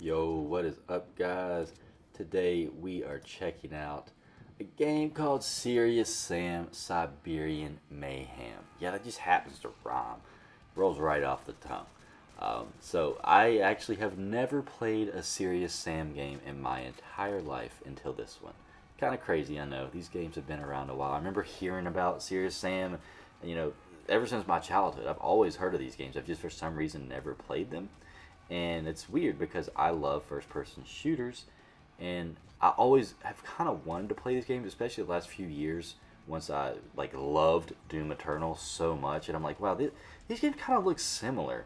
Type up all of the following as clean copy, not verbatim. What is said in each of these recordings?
Yo, what is up, guys? Today we are checking out a game called Serious Sam Siberian Mayhem. Yeah, that just happens to rhyme. Rolls right off the tongue. So I actually have never played a Serious Sam game in my entire life until this one. Kind of crazy, I know. These games have been around a while. I remember hearing about Serious Sam, you know, ever since my childhood. I've always heard of these games. I've just for some reason never played them. And it's weird because I love first person shooters, and I always have kind of wanted to play these games, especially the last few years. Once I like loved Doom Eternal so much, and I'm like, wow, these games kind of look similar.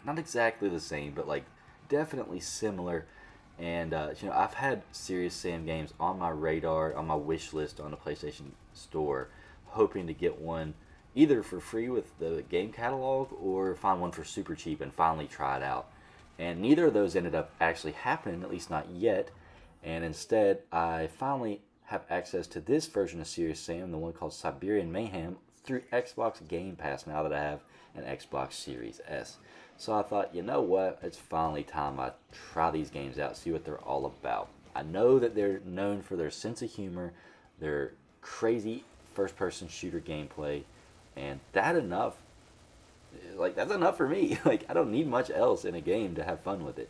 Not exactly the same, but like definitely similar. And I've had Serious Sam games on my radar, on my wish list on the PlayStation Store, hoping to get one either for free with the game catalog or find one for super cheap and finally try it out. And neither of those ended up actually happening, at least not yet. And instead, I finally have access to this version of Serious Sam, the one called Siberian Mayhem, through Xbox Game Pass now that I have an Xbox Series S. So I thought, you know what, it's finally time I try these games out, see what they're all about. I know that they're known for their sense of humor, their crazy first person shooter gameplay, and that's enough for me. Like, I don't need much else in a game to have fun with it.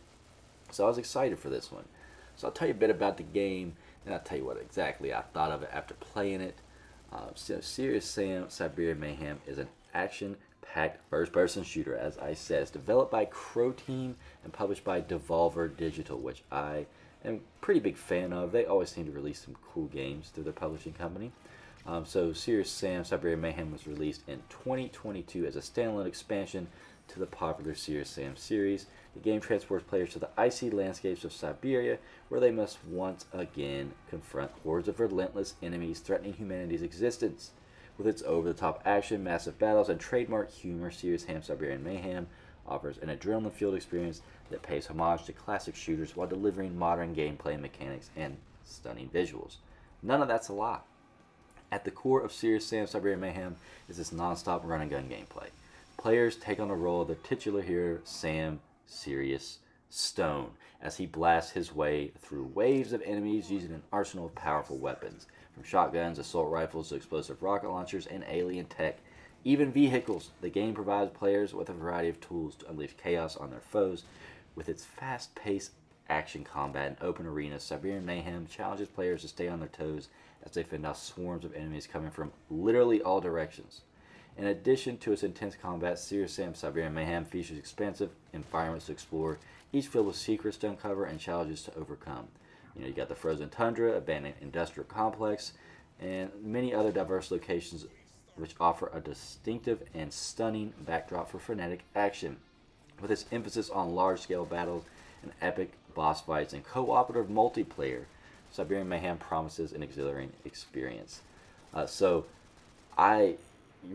So I was excited for this one. So I'll tell you a bit about the game, and I'll tell you what exactly I thought of it after playing it. Serious Sam Siberian Mayhem is an action-packed first-person shooter, as I said. It's developed by Crow Team and published by Devolver Digital, which I am a pretty big fan of. They always seem to release some cool games through their publishing company. So Serious Sam Siberian Mayhem was released in 2022 as a standalone expansion to the popular Serious Sam series. The game transports players to the icy landscapes of Siberia, where they must once again confront hordes of relentless enemies threatening humanity's existence. With its over-the-top action, massive battles, and trademark humor, Serious Sam Siberian Mayhem offers an adrenaline-filled experience that pays homage to classic shooters while delivering modern gameplay mechanics and stunning visuals. None of that's a lie. At the core of Serious Sam Siberian Mayhem is this non-stop run and gun gameplay. Players take on the role of the titular hero, Sam Serious Stone, as he blasts his way through waves of enemies using an arsenal of powerful weapons, from shotguns, assault rifles, to explosive rocket launchers, and alien tech, even vehicles. The game provides players with a variety of tools to unleash chaos on their foes. With its fast-paced action combat and open arenas, Siberian Mayhem challenges players to stay on their toes as they fend off swarms of enemies coming from literally all directions. In addition to its intense combat, Serious Sam Siberian Mayhem features expansive environments to explore, each filled with secrets to uncover and challenges to overcome. You got the frozen tundra, abandoned industrial complex, and many other diverse locations which offer a distinctive and stunning backdrop for frenetic action. With its emphasis on large-scale battles and epic boss fights and cooperative multiplayer, Siberian Mayhem promises an exhilarating experience. So I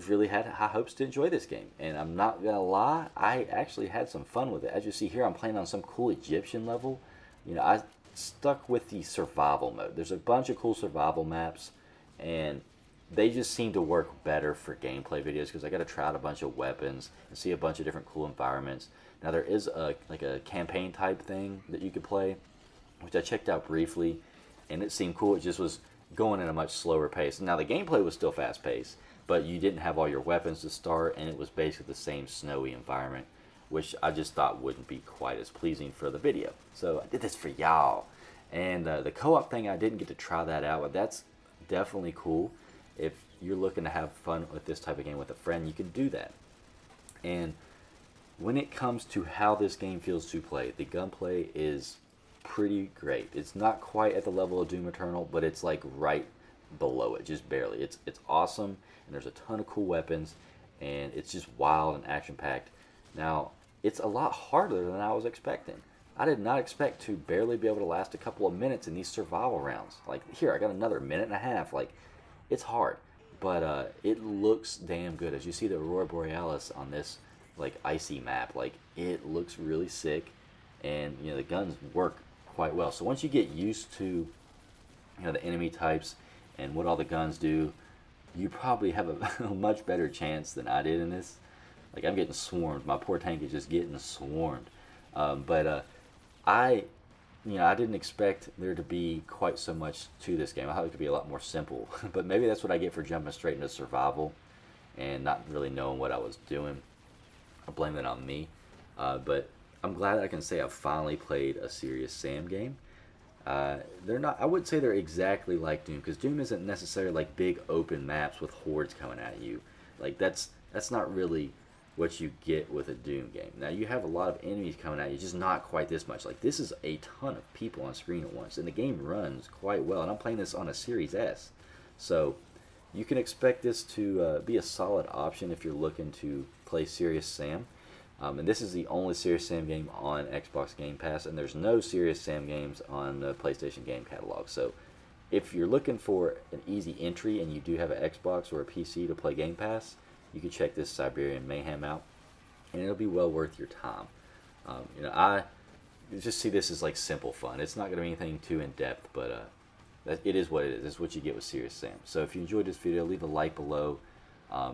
really had high hopes to enjoy this game, and I'm not gonna lie, I actually had some fun with it. As you see here, I'm playing on some cool Egyptian level. I stuck with the survival mode. There's a bunch of cool survival maps, and they just seem to work better for gameplay videos because I got to try out a bunch of weapons and see a bunch of different cool environments. Now there is a campaign type thing that you could play, which I checked out briefly, and it seemed cool. It just was going at a much slower pace. Now the gameplay was still fast paced, but you didn't have all your weapons to start, and it was basically the same snowy environment, which I just thought wouldn't be quite as pleasing for the video. So I did this for y'all. And the co-op thing, I didn't get to try that out, but that's definitely cool. If you're looking to have fun with this type of game with a friend, you can do that. And when it comes to how this game feels to play, the gunplay is pretty great. It's not quite at the level of Doom Eternal, but it's like right below it, just barely. It's awesome, and there's a ton of cool weapons, and it's just wild and action-packed. Now, it's a lot harder than I was expecting. I did not expect to barely be able to last a couple of minutes in these survival rounds. Like, here, I got another minute and a half. Like, it's hard, but it looks damn good. As you see the Aurora Borealis on this, like, icy map, like, it looks really sick, and, the guns work quite well. So once you get used to, the enemy types and what all the guns do, you probably have a much better chance than I did in this. Like, I'm getting swarmed. My poor tank is just getting swarmed. But I, I didn't expect there to be quite so much to this game. I thought it could be a lot more simple, but maybe that's what I get for jumping straight into survival and not really knowing what I was doing. I blame that on me. But I'm glad I can say I've finally played a serious Sam game. They're not. I wouldn't say they're exactly like Doom, because Doom isn't necessarily like big open maps with hordes coming at you. Like that's not really what you get with a Doom game. Now you have a lot of enemies coming at you, just not quite this much. Like this is a ton of people on screen at once, and the game runs quite well. And I'm playing this on a Series S, so you can expect this to be a solid option if you're looking to play Serious Sam. And this is the only Serious Sam game on Xbox Game Pass, and there's no Serious Sam games on the PlayStation Game Catalog. So if you're looking for an easy entry and you do have an Xbox or a PC to play Game Pass, you can check this Siberian Mayhem out, and it'll be well worth your time. I just see this as like simple fun. It's not going to be anything too in depth, but it is what it is. It's what you get with Serious Sam. So if you enjoyed this video, leave a like below.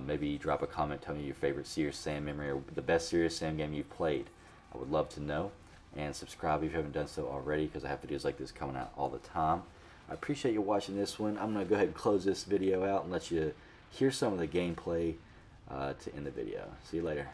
Maybe drop a comment telling me your favorite Serious Sam memory or the best Serious Sam game you've played. I would love to know. And subscribe if you haven't done so already, because I have videos like this coming out all the time. I appreciate you watching this one. I'm going to go ahead and close this video out and let you hear some of the gameplay to end the video. See you later.